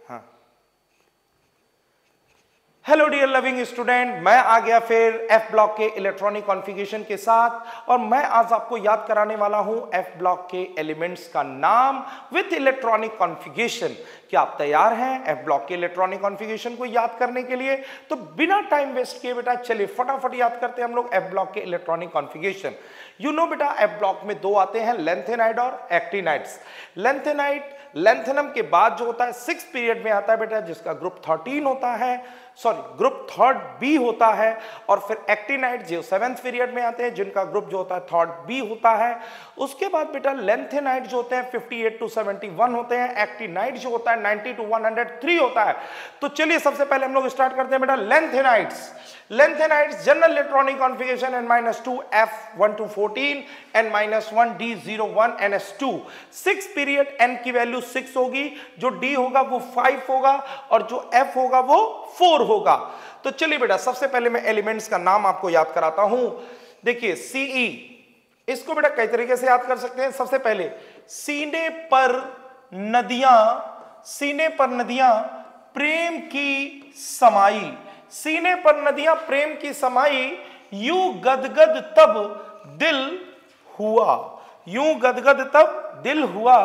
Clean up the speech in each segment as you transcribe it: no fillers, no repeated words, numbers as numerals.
हाँ, hello dear loving student, मैं आ गया फिर एफ ब्लॉक के इलेक्ट्रॉनिक कॉन्फ़िगरेशन के साथ और मैं आज आपको याद कराने वाला हूं एफ ब्लॉक के एलिमेंट्स का नाम विथ इलेक्ट्रॉनिक कॉन्फ़िगरेशन। क्या आप तैयार हैं एफ ब्लॉक के इलेक्ट्रॉनिक कॉन्फ़िगरेशन को याद करने के लिए? तो बिना टाइम वेस्ट किए बेटा चलिए फटाफट याद करते हैं हम लोग एफ ब्लॉक के इलेक्ट्रॉनिक कॉन्फ़िगरेशन। यू नो बेटा एफ ब्लॉक में दो आते हैं, लेंथेनाइड और एक्टिनाइड्स। लेंथेनाइड लेंथेनम के बाद जो होता है 6 पीरियड में आता है बेटा, जिसका ग्रुप 13 होता है, सॉरी ग्रुप 3rd बी होता है। और फिर एक्टिनाइड जो 7th पीरियड में आते हैं, जिनका ग्रुप जो होता है 3rd बी होता है। उसके बाद बेटा लेंथेनाइड जो होते हैं 58 to 71 होते हैं, एक्टिनाइड जो होता है 90 to 103 होता है। तो चलिए सबसे पहले हम लोग स्टार्ट करते हैं बेटा lanthanides. Lanthanides general electronic configuration n-2 F1 to 14 n-1 D01 NS2। 6 period n की वैल्यू 6 होगी, जो D होगा वो 5 होगा और जो F होगा वो 4 होगा। तो चलिए बेटा सबसे पहले मैं एलिमेंट्स का नाम आपको याद कराता हूं। देखिए Ce, इसको बेटा कई तरीके से याद कर सकते हैं। सबसे पहले सीने पर नदियां प्रेम की समाई, सीने पर नदियां प्रेम की समाई, यूं गदगद तब दिल हुआ, यूं गदगद तब दिल हुआ,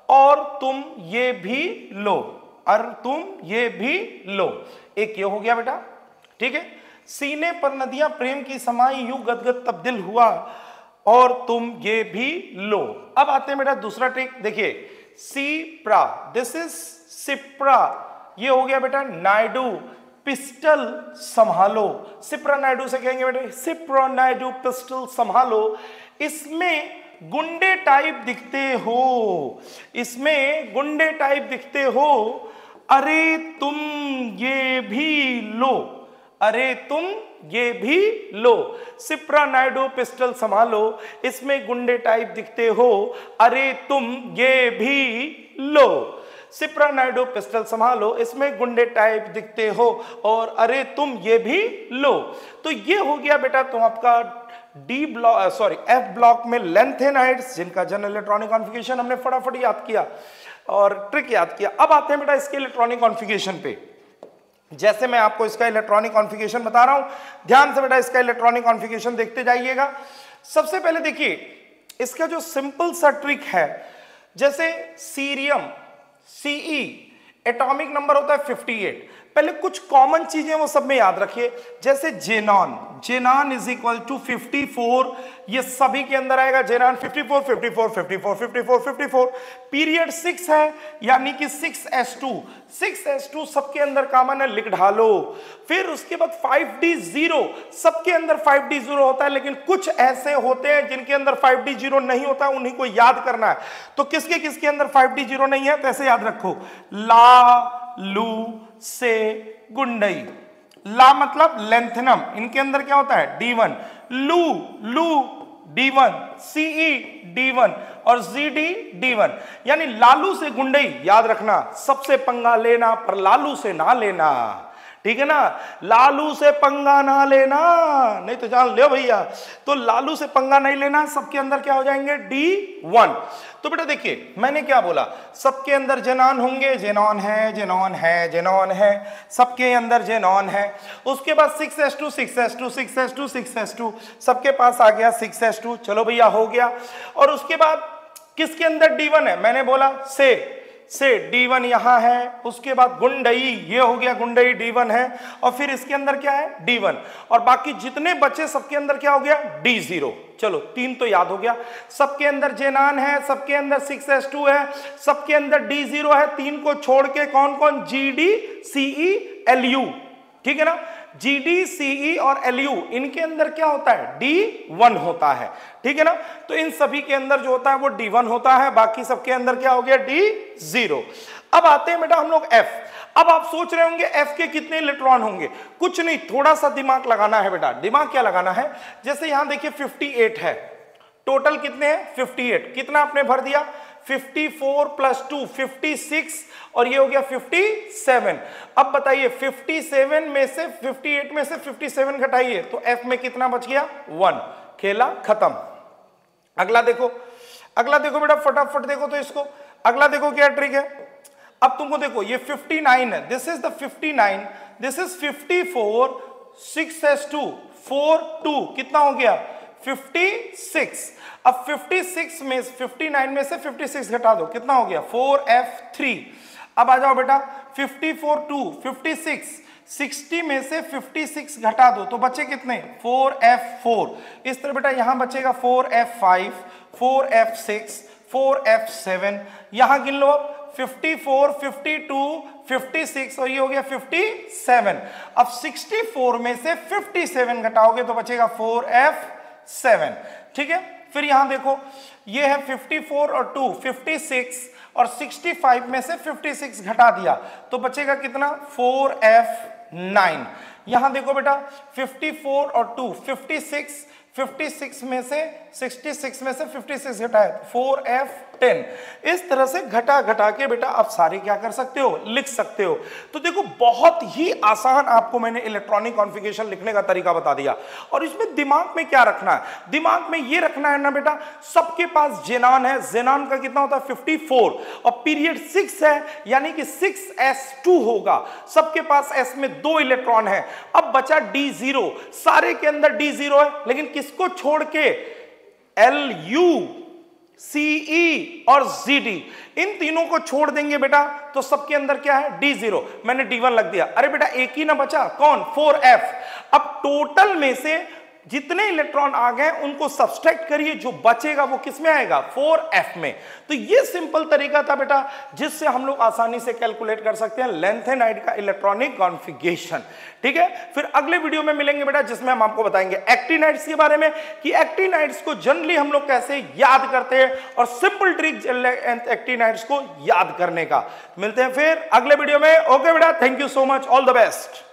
और तुम ये भी लो, और तुम ये भी लो। एक ये हो गया बेटा, ठीक है। सीने पर नदियां प्रेम की समाई, यूं गदगद तब दिल हुआ, और तुम ये भी लो। अब आते हैं बेटा दूसरा ट्रिक। देखिए सिप्रा, दिस इज सिप्रा, ये हो गया बेटा नायडू, पिस्टल संभालो। सिप्रा नायडू से कहेंगे बेटा सिप्रा नायडू पिस्टल संभालो। इसमें गुंडे टाइप दिखते हो, इसमें गुंडे टाइप दिखते हो, अरे तुम ये भी लो, अरे तुम ये भी लो। सिप्रा नायडू पिस्टल संभालो, इसमें गुंडे टाइप दिखते हो, अरे तुम ये भी लो। सिप्रा नायडू पिस्टल संभालो, इसमें गुंडे टाइप दिखते हो, और अरे तुम ये भी लो। तो ये हो गया बेटा तो आपका D block, sorry F block में लेंथेनाइड्स, जिनका जनरल इलेक्ट्रॉनिक कॉन्फ़िगरेशन हमने फटाफट याद किया और ट्रिक याद किया। अब आते हैं बेटा इसके इलेक्ट्रॉनिक कॉन्फ़िगरेशन पे। जैसे मैं आपको इसका इलेक्ट्रॉनिक कॉन्फ़िगरेशन बता रहा हूं, ध्यान से बेटा इसका इलेक्ट्रॉनिक कॉन्फ़िगरेशन देखते जाइएगा। सबसे पहले देखिए इसका जो सिंपल सा ट्रिक है, जैसे सीरियम Ce एटॉमिक नंबर होता है 58। पहले कुछ कॉमन चीजें वो सब में याद रखिए, जैसे xenon, xenon is equal to 54, ये सभी के अंदर आएगा जेनॉन 54 54 54 54 54। पीरियड 6 है यानी कि 6s2, 6s2 सबके अंदर कॉमन है, लिख ढालो। फिर उसके बाद 5d0, सबके अंदर 5d0 होता है, लेकिन कुछ ऐसे होते हैं जिनके अंदर 5d0 नहीं होता, उन्हीं को याद करना है। तो किसके किसके अंदर 5d0 नहीं है, तो ऐसे याद रखो, ला लू से गुंडई। ला मतलब लेंथेनम, इनके अंदर क्या होता है D1, लू लू D1, Ce D1 और Zd D1, यानी लालू से गुंडई याद रखना, सबसे पंगा लेना पर लालू से ना लेना, ठीक है ना। लालू से पंगा ना लेना, नहीं तो जान लो भैया। तो लालू से पंगा नहीं लेना, सबके अंदर क्या हो जाएंगे D1। तो बेटा देखिए मैंने क्या बोला, सबके अंदर जेनॉन होंगे, जेनॉन है जेनॉन है जेनॉन है, सबके अंदर जेनॉन है। उसके बाद 6s2 6s2 6s2 6s2, सबके पास आ गया 6s2, चलो भैया हो गया। और उसके बाद किसके अंदर D1 है, मैंने बोला से D1 यहां है। उसके बाद गुंडई, ये हो गया गुंडई D1 है, और फिर इसके अंदर क्या है D1, और बाकी जितने बचे सबके अंदर क्या हो गया D0। चलो 3 तो याद हो गया, सबके अंदर जेनॉन है, सबके अंदर 6s2 है, सबके अंदर D0 है। 3 को छोड़ के कौन कौन, Gd Ce Lu, ठीक है ना। Gd Ce और Lu, इनके अंदर क्या होता है D1 होता है, ठीक है ना। तो इन सभी के अंदर जो होता है वो D1 होता है, बाकी सबके अंदर क्या हो गया D0। अब आते हैं बेटा हम लोग F। अब आप सोच रहे होंगे F के कितने इलेक्ट्रॉन होंगे, कुछ नहीं, थोड़ा सा दिमाग लगाना है बेटा। दिमाग क्या लगाना है, जैसे यहां देखिए 58 है, टोटल कितने हैं 58, कितना आपने भर दिया 54 + 2 56, और ये हो गया 57। अब बताइए 57 में से 58 में से 57 घटाइए तो F में कितना बच गया 1, खेला खत्म। अगला देखो, अगला देखो बेटा फटाफट देखो तो इसको, अगला देखो क्या ट्रिक है। अब तुमको देखो ये 59 है, this is the 59, this is 54, 6s2 4 2 कितना हो गया 56। अब 56 में 59 में से 56 घटा दो, कितना हो गया 4f3। अब आ जाओ बेटा 54 2 56, 60 में से 56 घटा दो तो बचे कितने 4f4। इस तरह बेटा यहां बचेगा 4f5, 4f6, 4f7, यहां गिन लो 54, 52, 56 और ये हो गया 57। अब 64 में से 57 घटाओगे तो बचेगा 4f7। ठीक है, फिर यहां देखो ये है 54 और 2 56 और 65 में से 56 घटा दिया तो बचेगा कितना 4f9। यहां देखो बेटा 54 और 2 56, 56 में से 66 में से 56 घटाए 4f10। इस तरह से घटा घटा के बेटा आप सारे क्या कर सकते हो लिख सकते हो। तो देखो बहुत ही आसान आपको मैंने इलेक्ट्रॉनिक कॉन्फ़िगरेशन लिखने का तरीका बता दिया। और इसमें दिमाग में क्या रखना है, दिमाग में ये रखना है ना बेटा सबके पास जेनान है, जेनान का कितना होता है 54 और पीरियड 6 है यानी कि 6s2 होगा। सबके पास s में 2 इलेक्ट्रॉन है। अब बचा d0, सारे के अंदर d0 है लेकिन किसको छोड़ के Lu, Ce और Zd, इन तीनों को छोड़ देंगे बेटा तो सबके अंदर क्या है d0, मैंने d1 लग दिया। अरे बेटा एक ही ना बचा कौन 4f। अब टोटल में से जितने इलेक्ट्रॉन आ गए उनको सब्सट्रैक्ट करिए, जो बचेगा वो किस में आएगा 4f में। तो ये सिंपल तरीका था बेटा जिससे हम लोग आसानी से कैलकुलेट कर सकते हैं लैंथेनाइड का इलेक्ट्रॉनिक कॉन्फ़िगरेशन। ठीक है, फिर अगले वीडियो में मिलेंगे बेटा जिसमें हम आपको बताएंगे एक्टिनाइड्स के बारे में कि एक्टिनाइड्स को जनरली हम लोग कैसे याद करते हैं और सिंपल ट्रिक एक्टिनाइड्स को याद करने का। मिलते हैं फिर अगले वीडियो में। ओके बेटा, thank you so much, all the best.